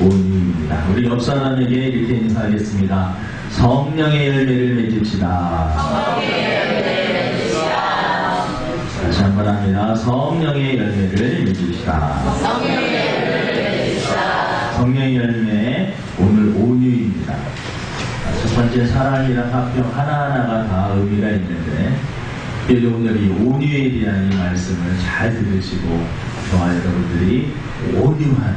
온유입니다. 우리 옆 사람에게 이렇게 인사하겠습니다. 성령의 열매를 맺읍시다. 다시 한번 합니다. 성령의 열매를 맺읍시다. 성령의 열매, 오늘 온유입니다. 첫 번째 사랑이랑 합평 하나하나가 다 의미가 있는데, 특별히 오늘 이 온유에 대한 이 말씀을 잘 들으시고 저와 여러분들이 온유한,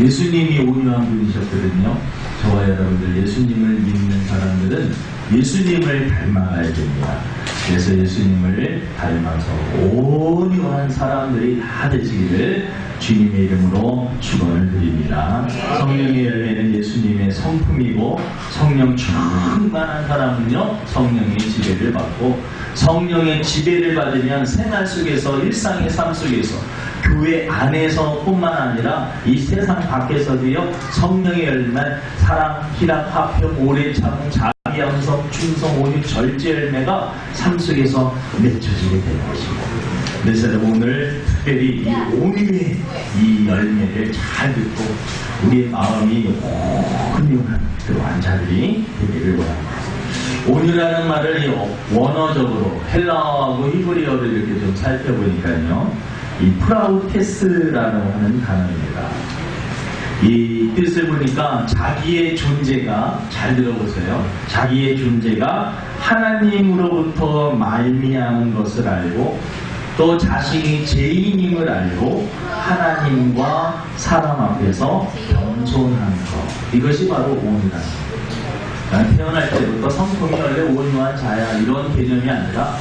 예수님이 온유한 분이셨거든요. 저와 여러분들 예수님을 믿는 사람들은 예수님을 닮아가야 됩니다. 그래서 예수님을 닮아서 온유한 사람들이 다 되시기를 주님의 이름으로 축원을 드립니다. 성령의 열매는 예수님의 성품이고, 성령 충만한 사람은요 성령의 지배를 받고, 성령의 지배를 받으면 생활 속에서, 일상의 삶 속에서, 교회 안에서 뿐만 아니라 이 세상 밖에서도요 성령의 열매, 사랑, 희락, 화평, 오래 참음, 자비, 양성, 충성, 온유, 절제 열매가 삶 속에서 맺혀지게 되는 것입니다. 그래서 오늘 특별히 이 온유의 이 열매를 잘 듣고 우리의 마음이 온유한 그러한 자들이 되기를 원합니다. 온유라는 말을 원어적으로 헬라어하고 히브리어를 이렇게 좀 살펴보니까요, 이 프라우테스라고 하는 단어입니다. 이 뜻을 보니까 자기의 존재가, 잘 들어보세요, 자기의 존재가 하나님으로부터 말미암은 것을 알고, 또 자신이 죄인임을 알고 하나님과 사람 앞에서 겸손한 것, 이것이 바로 온유라는 것. 태어날 때부터 성품이 원래 온유한 자야, 이런 개념이 아니라,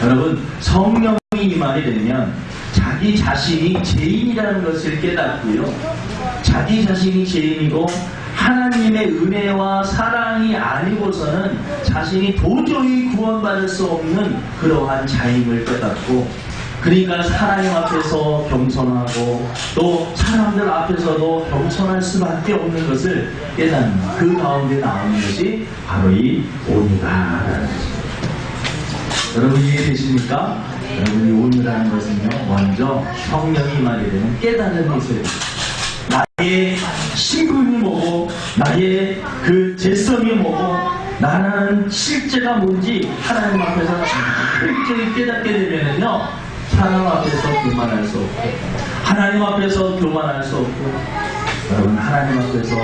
여러분, 성령이 이 말이 되면 자기 자신이 죄인이라는 것을 깨닫고요, 자기 자신이 죄인이고 하나님의 은혜와 사랑이 아니고서는 자신이 도저히 구원받을 수 없는 그러한 자임을 깨닫고, 그러니까 하나님 앞에서 겸손하고 또 사람들 앞에서도 겸손할 수밖에 없는 것을 깨닫는, 그 가운데 나오는 것이 바로 이 온유다라는 것입니다. 여러분 이해되십니까? 여러분이 온유라는 것은요, 먼저 성령이 말이 되는 깨닫는 것을, 나의 신분이 뭐고, 나의 그 죄성이 뭐고, 나는 실제가 뭔지 하나님 앞에서 철저히 깨닫게 되면은요, 사람 앞에서 교만할 수 없고, 하나님 앞에서 교만할 수 없고, 여러분 하나님 앞에서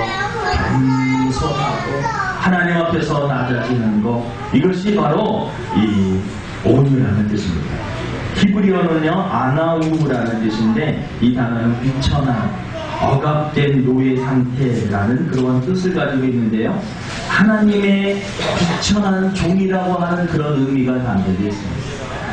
겸손하고 하나님 앞에서 낮아지는 것, 이것이 바로 이 온유라는 뜻입니다. 히브리어는요 아나우라는 뜻인데, 이 단어는 비천한, 억압된 노예 상태라는 그런 뜻을 가지고 있는데요, 하나님의 비천한 종이라고 하는 그런 의미가 담겨져 있습니다.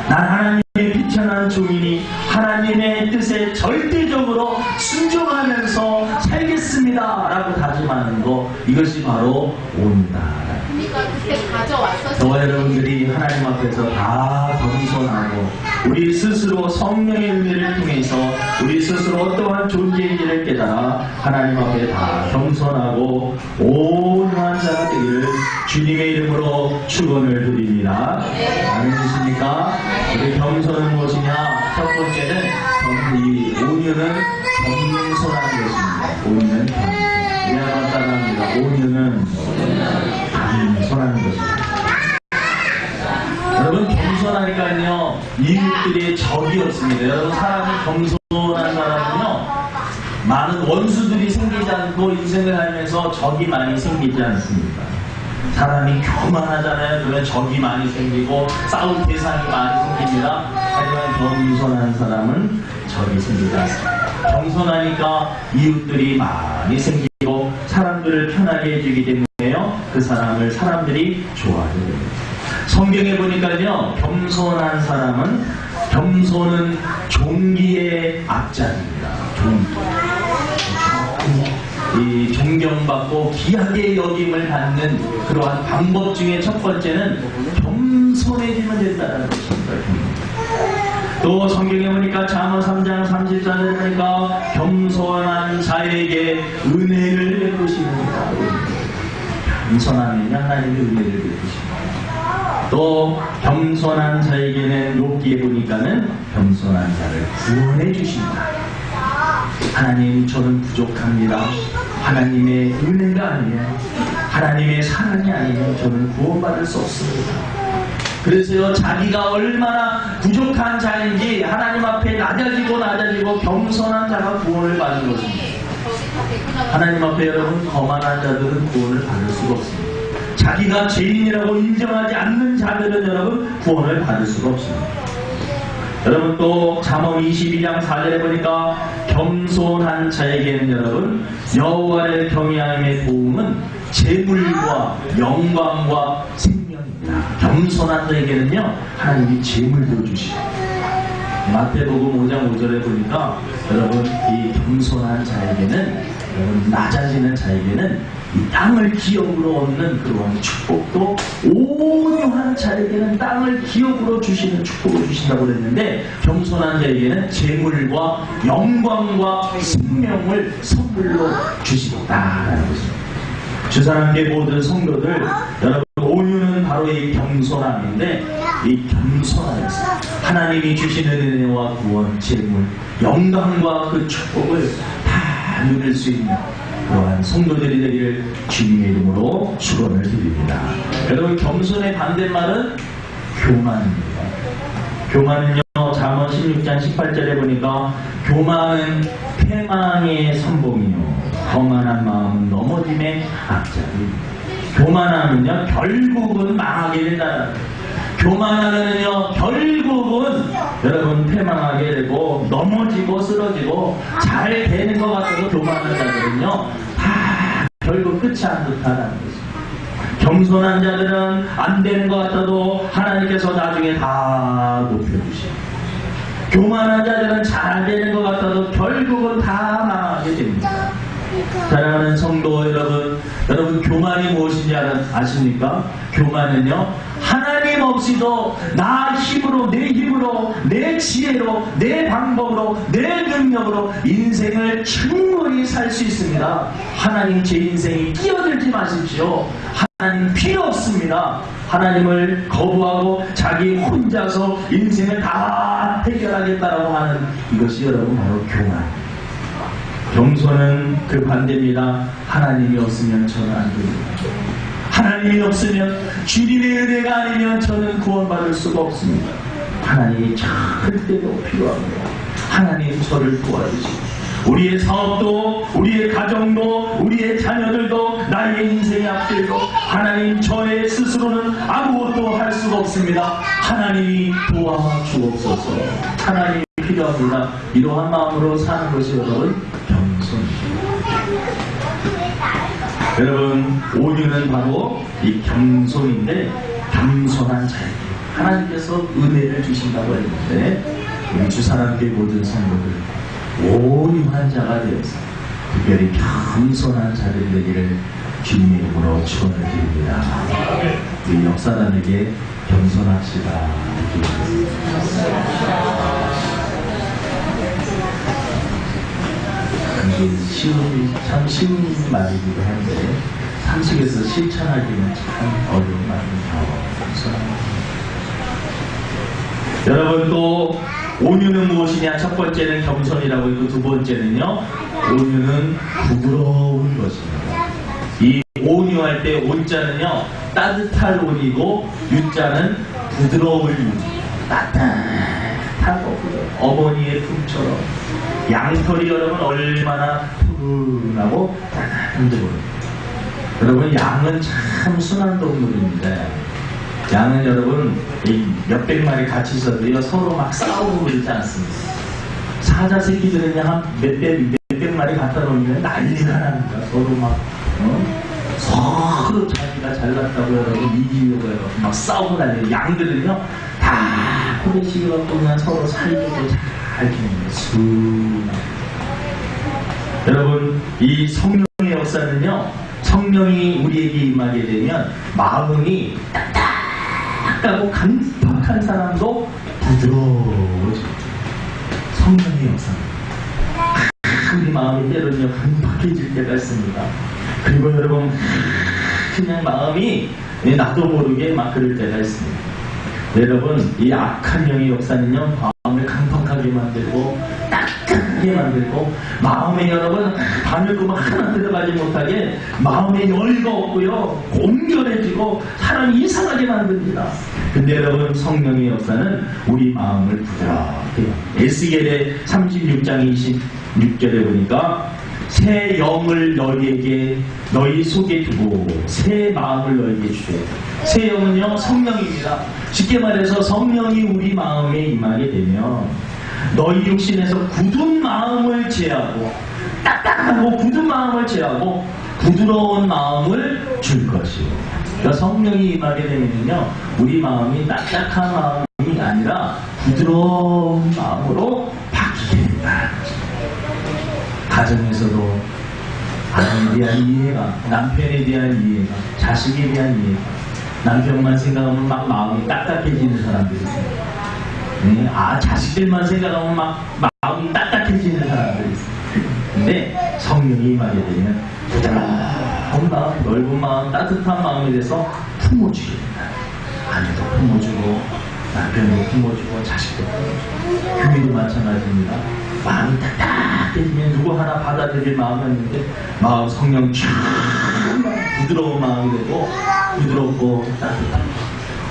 난 하나님의 비천한 종이니 하나님의 뜻에 절대적으로 순종하면서 살겠습니다 라고 다짐하는 것, 이것이 바로 온유다. 저와 여러분들이 하나님 앞에서 다 겸손하고, 우리 스스로 성령의 은혜를 통해서 우리 스스로 어떠한 존재인지를 깨달아 하나님 앞에 다 겸손하고 온유한 자가 되기를 주님의 이름으로 축원을 드립니다. 아멘이십니까? 우리 겸손은 무엇이냐? 첫 번째는 이 온유는 겸손한 것입니다. 온유는 겸손. 미안한 따라합니다. 온유는 겸손한 것입니다. 여러분 겸손하니까요 이웃들의 적이 없습니다. 여러분 사람이 겸손한 사람은요 많은 원수들이 생기지 않고 인생을 하면서 적이 많이 생기지 않습니다. 사람이 교만하잖아요. 그러면 적이 많이 생기고 싸울 대상이 많이 생깁니다. 하지만 겸손한 사람은 적이 생기지 않습니다. 겸손하니까 이웃들이 많이 생기고 사람들을 편하게 해주기 때문에요, 그 사람을 사람들이 좋아하게 됩니다. 성경에 보니까요, 겸손한 사람은, 겸손은 종기의 앞자리입니다. 이 존경받고 귀하게 여김을 받는 그러한 방법 중에 첫 번째는 겸손해지면 된다는 것입니다. 또 성경에 보니까 잠언 3장 30절에 보니까 겸손한 자에게 은혜를 베푸시는다. 겸손하면 하나님의 은혜를 베푸십니다. 또 겸손한 자에게는 욥기에 보니까는 겸손한 자를 구원해 주신다. 하나님, 저는 부족합니다. 하나님의 은혜가 아니면, 하나님의 사랑이 아니면 저는 구원받을 수 없습니다. 그래서요, 자기가 얼마나 부족한 자인지 하나님 앞에 낮아지고 겸손한 자가 구원을 받는 것입니다. 하나님 앞에 여러분, 거만한 자들은 구원을 받을 수가 없습니다. 자기가 죄인이라고 인정하지 않는 자들은 여러분 구원을 받을 수가 없습니다. 여러분, 또 잠언 22장 4절에 보니까 겸손한 자에게는 여러분 여호와를 경외함의 보응은 재물과 영광과 생명입니다. 겸손한 자에게는요 하나님이 재물도 주시고, 마태복음 5장 5절에 보니까 여러분 이 겸손한 자에게는, 여러분 낮아지는 자에게는 이 땅을 기업으로 얻는 그런 축복도, 온유한 자에게는 땅을 기업으로 주시는 축복을 주신다고 그랬는데, 겸손한 자에게는 재물과 영광과 생명을 선물로 주신다라는 것입니다. 주사랑교회 모든 성도들, 여러분 온유는 바로 이 겸손함인데, 이 겸손함에서 하나님이 주시는 은혜와 구원, 재물, 영광과 그 축복을 다 누릴 수 있는 그러한 성도들이 되기를 주님의 이름으로 축원을 드립니다. 여러분, 겸손의 반대말은 교만입니다. 교만은요, 잠언 16장 18절에 보니까 교만은 패망의 선봉이요 거만한 마음은 넘어짐의 악자리. 교만하면요 결국은 망하게 된다. 교만하면요 결국은 여러분 패망하게 되고 넘어지고 쓰러지고, 잘 되는 것 같아도 교만한 자들은요 다 결국 끝이 안 좋다는 것입니다. 겸손한 자들은 안 되는 것 같아도 하나님께서 나중에 다 높여주시고, 교만한 자들은 잘 되는 것 같아도 결국은 다 망하게 됩니다. 사랑하는 성도 여러분 교만이 무엇인지 아십니까? 교만은요 하나님 없이도 나 힘으로, 내 힘으로, 내 지혜로, 내 방법으로, 내 능력으로 인생을 충분히 살 수 있습니다. 하나님 제 인생에 끼어들지 마십시오. 하나님 필요 없습니다. 하나님을 거부하고 자기 혼자서 인생을 다 해결하겠다라고 하는 이것이 여러분 바로 교만. 겸손은 그 반대입니다. 하나님이 없으면 저는 안 됩니다. 하나님이 없으면, 주님의 은혜가 아니면 저는 구원받을 수가 없습니다. 하나님이 절대로 필요합니다. 하나님 저를 도와주시고, 우리의 사업도, 우리의 가정도, 우리의 자녀들도, 나의 인생의 앞길도 하나님 저의 스스로는 아무것도 할 수가 없습니다. 하나님이 도와주옵소서. 하나님이 필요합니다. 이러한 마음으로 사는 것이 여러분 겸손입니다. 여러분 온유는 바로 이 겸손인데, 겸손한 자에게 하나님께서 은혜를 주신다고 했는데, 우리 주사랑교회 모든 성도들 온유한 자가 되어서 특별히 겸손한 자들이 되기를 주님의 이름으로 축원을 드립니다. 우리 역사단에게 겸손합시다. 참 쉬운 말이기도 한데 상식에서 실천하기는 참 어려운 말입니다. 여러분, 또 온유는 무엇이냐? 첫 번째는 겸손이라고 했고, 두 번째는요 온유는 부드러운 것입니다. 이 온유할 때 온자는요 따뜻할 온이고, 유자는 부드러울 유. 따뜻하고 부드러워. 어머니의 품처럼 양털이 여러분 얼마나 푸른하고 따뜻한지 모릅니다. 여러분, 양은 참 순한 동물입니다. 양은 여러분 몇백 마리 같이 있어도요 서로 막 싸우고 그러지 않습니다. 사자 새끼들은 한 몇백 마리 갖다 놓으면 난리가 납니다. 서로 막 서로 자기가 잘났다고 여러분 이기려고 해요. 막 싸우고 난리예요. 양들은요 다 호기심이 갖고 그냥 서로 사이좋고 잘 지냅니다. 순하게. 여러분, 이 성령의 역사는요 성령이 우리에게 임하게 되면 마음이 딱딱하고 강팍한 사람도 부드러워집니다. 성령의 역사입니다. 우리 마음이 때로는요 강팍해질 때가 있습니다. 그리고 여러분 그냥 마음이 나도 모르게 막 그럴 때가 있습니다. 여러분, 이 악한 영의 역사는요 마음을 강팍하게 만들고 딱딱하게 만들고 마음에 여러분 바늘구멍 하나 들어가지 못하게 마음에 여유가 없고요 공결해지고 사람이 이상하게 만듭니다. 근데 여러분 성령의 역사는 우리 마음을 부드럽게 에스겔의 36장 26절에 보니까 새 영을 너희에게 너희 속에 두고 새 마음을 너희에게 주되 새 영은요 성령입니다. 쉽게 말해서 성령이 우리 마음에 임하게 되면 너희 육신에서 굳은 마음을 제하고 딱딱하고 굳은 마음을 제하고 부드러운 마음을 줄 것이요. 그러니까 성령이 임하게 되면요 우리 마음이 딱딱한 마음이 아니라 부드러운 마음으로 바뀌게 된다. 가정에서도 아내에 대한 이해가, 남편에 대한 이해가, 자식에 대한 이해가, 남편만 생각하면 막 마음이 딱딱해지는 사람들이 있어요. 네, 자식들만 생각하면 막 마음이 딱딱해지는 사람들이 있어요. 근데 성령이 임하게 되면 부드러운 마음, 넓은 마음, 따뜻한 마음에 대해서 품어주게 된다. 아내도 품어주고, 남편도 품어주고, 자식도 품어주고, 교회도 마찬가지입니다. 마음이 딱딱해지면 누구 하나 받아들일 마음이었는데 마음 성령 쫙 부드러운 마음이 되고 부드럽고 따뜻하고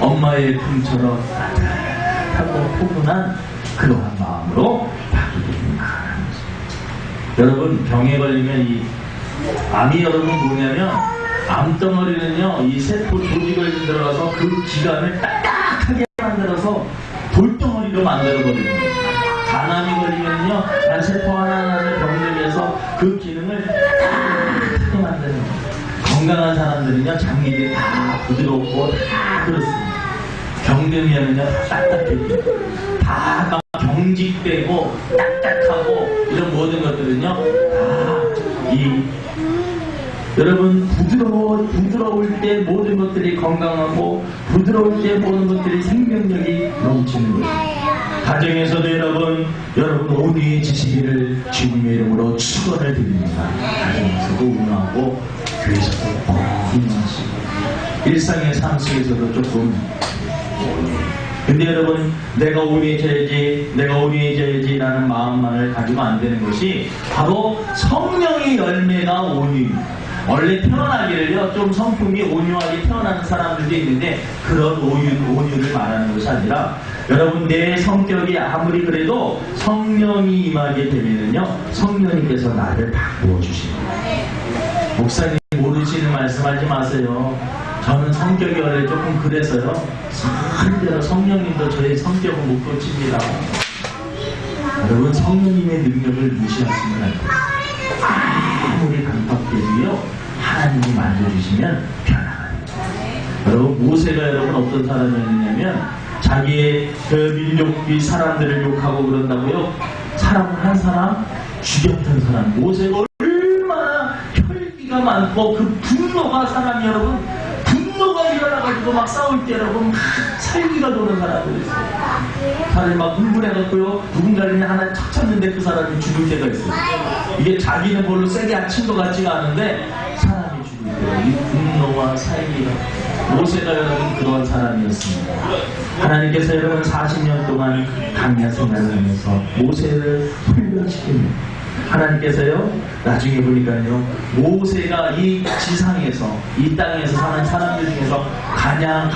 엄마의 품처럼 따뜻하고 포근한 그러한 마음으로 바뀌게 됩니다. 여러분 병에 걸리면 이 암이 여러분 뭐냐면 암덩어리는요 이 세포 조직을 들어가서 그 기관을 딱딱하게 만들어서 돌덩어리로 만들어버립니다. 간암이 걸리면요, 세포 하나하나를 병들면서 그 기능을 딱딱하게 만드는 거예요. 건강한 사람들은요, 장기들이 다 부드럽고 다 그렇습니다. 병들면은요, 딱딱해져요. 다 경직되고 딱딱하고 이런 모든 것들은요, 여러분 부드러울 때 모든 것들이 건강하고 부드러울 때 모든 것들이 생명력이 넘치는 거예요. 가정에서도 여러분 온유히 지시기를 주님의 이름으로 축원을 드립니다. 가정에서도 온유하고 교회에서도 온유하시고 일상의 삶 속에서도 조금 근데 여러분 내가 온유해져야지 라는 마음만을 가지고 안 되는 것이 바로 성령의 열매가 온유입니다. 원래 태어나기를요 좀 성품이 온유하게 태어나는 사람들도 있는데 그런 온유를 말하는 것이 아니라 여러분 내 성격이 아무리 그래도 성령이 임하게 되면은요 성령님께서 나를 바꾸어 주십니다. 목사님 모르시는 말씀하지 마세요. 저는 성격이 원래 조금 그래서요 절대로 성령님도 저의 성격을 못 고칩니다. 여러분 성령님의 능력을 무시하시면 안 돼요. 아무리 강팍해도요 하나님이 만져주시면 변화합니다. 여러분 모세가 여러분 어떤 사람이었냐면 자기의 그 민족 사람들을 욕하고 그런다고요. 한 사람 죽였던 사람. 모세가 얼마나 혈기가 많고 그 분노가 사람이 여러분 분노가 일어나가지고 막 싸울 때 여러분 막 살기가 도는 사람들이 있어요. 사람이 막 흥분해갖고요 누군가를 하나 탁 쳤는데 그 사람이 죽을 때가 있어요. 이게 자기는 별로 세게 안 친 것 같지가 않은데 사람이 죽을 때요. 이 분노와 살기가 모세가 여러분 그러한 사람이었습니다. 하나님께서 여러분 40년 동안 강야 생활을 하면서 모세를 훈련시킵니다. 하나님께서요 나중에 보니까요 모세가 이 지상에서 이 땅에서 사는 사람들 중에서 가장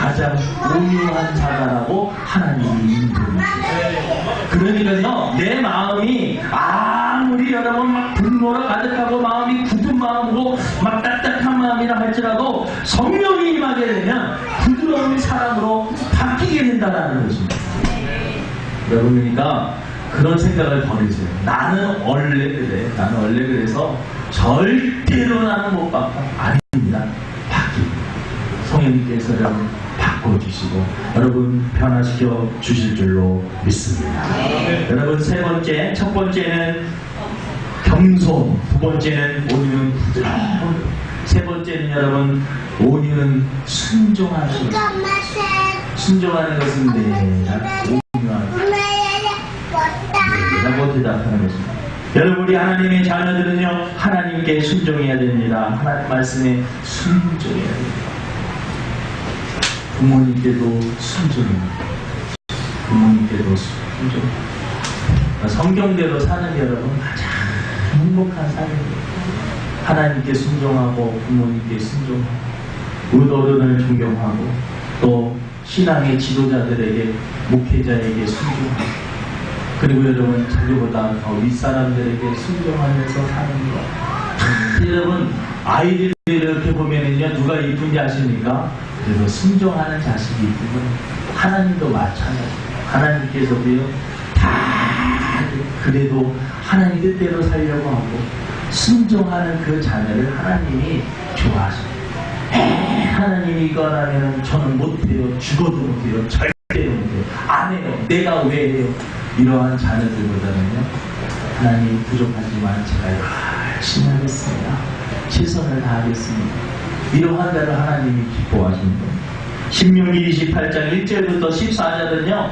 온유한 자다라고 하나님이 인도해주셨어요. 그러니까요 내 마음이 아무리 여러분 막 분노가 가득하고 마음이 굳은 마음으로 막 딱딱한 마음이라 할지라도 성령이 임하게 되면 부드러운 사람으로 바뀌게 된다는 것입니다. 여러분 그러니까 그런 생각을 버리세요. 나는 원래 그래서 절대로 나는 못 바꿔. 아닙니다. 바뀝니다. 성령님께서 여러분 바꿔주시고 여러분 변화시켜 주실 줄로 믿습니다. 여러분 첫 번째는 겸손, 두 번째는 온유는 부드러움, 세 번째는 여러분 온유는 순종하는 것. 순종하는 것은 온유하는 라고 대답하는 것입니다. 여러분 우리 하나님의 자녀들은요 하나님께 순종해야 됩니다. 하나님 말씀에 순종해야 됩니다. 부모님께도 순종해야 됩니다. 부모님께도 순종해야 됩니다. 성경대로 사는 여러분 가장 행복한 삶입니다. 하나님께 순종하고 부모님께 순종하고 어른을 존경하고 또 신앙의 지도자들에게 목회자에게 순종하고 그리고 여러분 자기보다 더 윗사람들에게 순종하면서 사는 것. 여러분 아이들 이렇게 보면은요 누가 이쁜지 아십니까? 그래서 순종하는 자식이 이쁘고 하나님도 마찬가지. 하나님께서도요 다 그래도 하나님 뜻대로 살려고 하고 순종하는 그 자녀를 하나님이 좋아하십니다. 하나님이 이거 안 하면 저는 못해요. 죽어도 못해요. 절대로 못해요. 안 해요. 내가 왜 해요? 이러한 자녀들보다는요 하나님 부족하지만 제가 열심히 하겠습니다. 최선을 다하겠습니다. 이러한 자를 하나님이 기뻐하시는 겁니다. 신명기 28장 1절부터 14절은요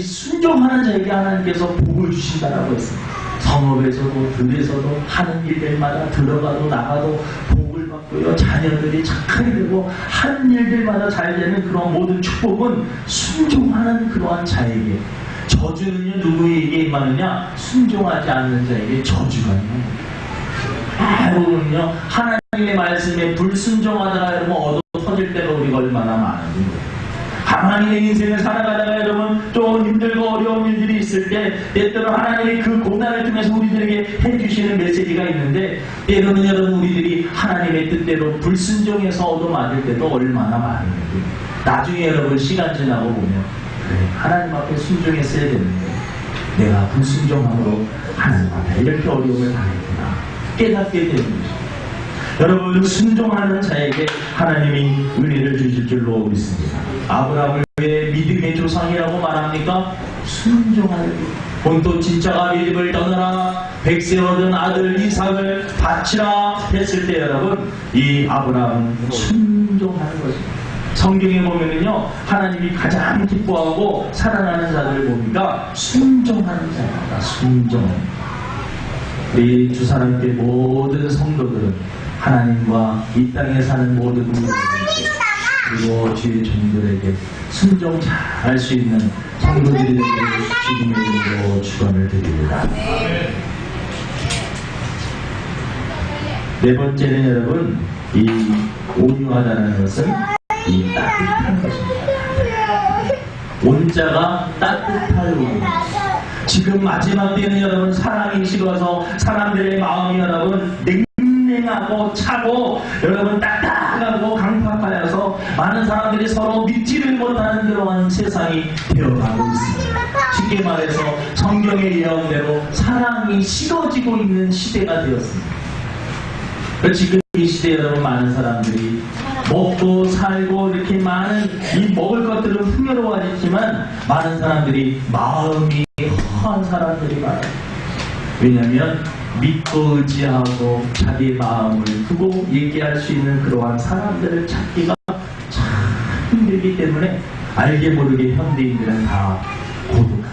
순종하는 자에게 하나님께서 복을 주신다라고 했습니다. 성업에서도 들에서도 하는 일들마다 들어가도 나가도 복을 받고요. 자녀들이 착하게 되고 하는 일들마다 잘 되는 그런 모든 축복은 순종하는 그러한 자에게. 저주는요 누구에게 임하느냐? 순종하지 않는 자에게 저주가 임합니다. 여러분요 하나님의 말씀에 불순종하다가 여러분 얻어 터질 때가 우리가 얼마나 많은지 가만히 내 인생을 살아가다가 여러분 좀 힘들고 어려운 일들이 있을 때 때때로 하나님이 그 고난을 통해서 우리들에게 해주시는 메시지가 있는데 때로는 여러분 우리들이 하나님의 뜻대로 불순종해서 얻어맞을 때도 얼마나 많은지 나중에 여러분 시간 지나고 보면 그래 하나님 앞에 순종했어야 되는데 내가 불순종함으로 하나님 앞에 이렇게 어려움을 당했구나 깨닫게 되는 것입니다. 여러분 순종하는 자에게 하나님이 은혜를 주실 줄로 믿습니다. 아브라함을 왜 믿음의 조상이라고 말합니까? 순종하는 본토 친척 아비집을 떠나라 백세 얻은 아들 이삭을 바치라 했을 때 여러분 이 아브라함은 순종하는 것입니다. 성경에 보면은요 하나님이 가장 기뻐하고 사랑하는 자들을 보니까 순종하는 자입니다. 순종. 우리 주 사람께 모든 성도들은 하나님과 이 땅에 사는 모든 분들에게 그리고 주의 종들에게 순종 잘 할 수 있는 성도들이 되기를 주님의 이름으로 축원을 드립니다. 네 번째는 여러분 이 온유하다는 것은 이 따뜻한 것입니다. 온자가 따뜻할 온유. 지금 마지막 때는 여러분 사랑이 식어서 사람들의 마음이 여러분 냉랭하고 차고 여러분 딱딱하고 강팍하여서 많은 사람들이 서로 믿지를 못하는 그러한 세상이 되어가고 있습니다. 쉽게 말해서 성경의 예언대로 사랑이 식어지고 있는 시대가 되었습니다. 지금 이 시대에 여러분 많은 사람들이 먹고 살고 이렇게 많은 이 먹을 것들은 풍요로워지지만 많은 사람들이 마음이 허한 사람들이 많아요. 왜냐하면 믿고 의지하고 자기 마음을 두고 얘기할 수 있는 그러한 사람들을 찾기가 참 힘들기 때문에 알게 모르게 현대인들은 다 고독합니다.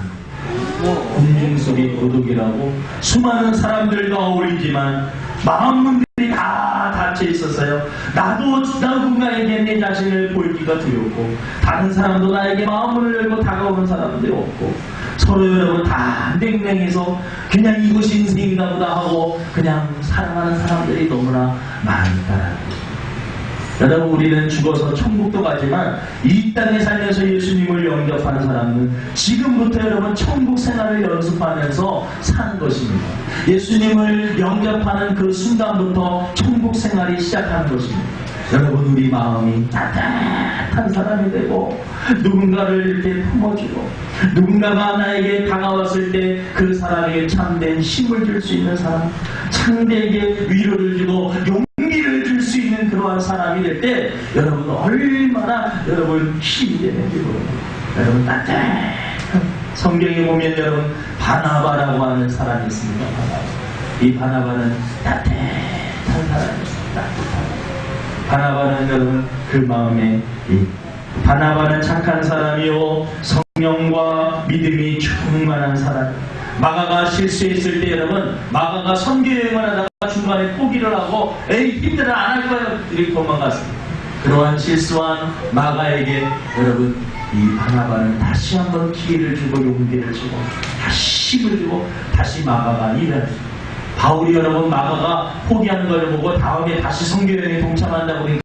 군중속의 고독이라고 수많은 사람들과 어울리지만 마음문들이 다 닫혀 있었어요. 나도 누군가에게 내 자신을 보이기가 두렵고 다른 사람도 나에게 마음을 열고 다가오는 사람들이 없고 서로 여러분 다 냉랭해서 그냥 이것이 인생이다 보다 하고 그냥 사랑하는 사람들이 너무나 많다라는 거죠. 여러분 우리는 죽어서 천국도 가지만 이 땅에 살면서 예수님을 영접하는 사람은 지금부터 여러분 천국 생활을 연습하면서 사는 것입니다. 예수님을 영접하는 그 순간부터 천국 생활이 시작하는 것입니다. 여러분 우리 마음이 따뜻한 사람이 되고 누군가를 이렇게 품어주고 누군가가 나에게 다가왔을 때 그 사람에게 참된 힘을 줄 수 있는 사람, 상대에게 위로를 주고 용기를 줄 수 있는 그러한 사람이 될 때 여러분 얼마나 여러분 힘이 되는지 모릅니다. 여러분 따뜻한 성경에 보면 여러분 바나바라고 하는 사람이 있습니다. 이 바나바는 따뜻한 사람이었습니다. 바나바는 여러분 그 마음에 바나바는 착한 사람이요 성령과 믿음이 충만한 사람. 마가가 실수했을 때 여러분 마가가 선교여행을 하다가 중간에 포기를 하고 에이 힘들어 안 할 거예요 이렇게 도망갔습니다. 그러한 실수한 마가에게 여러분 이 바나바는 다시 한번 기회를 주고 용기를 주고 다시 힘을 주고 다시 마가가 일어났습니다. 바울이 여러분 마가가 포기하는 걸 보고 다음에 다시 선교여행에 동참한다고 그러니까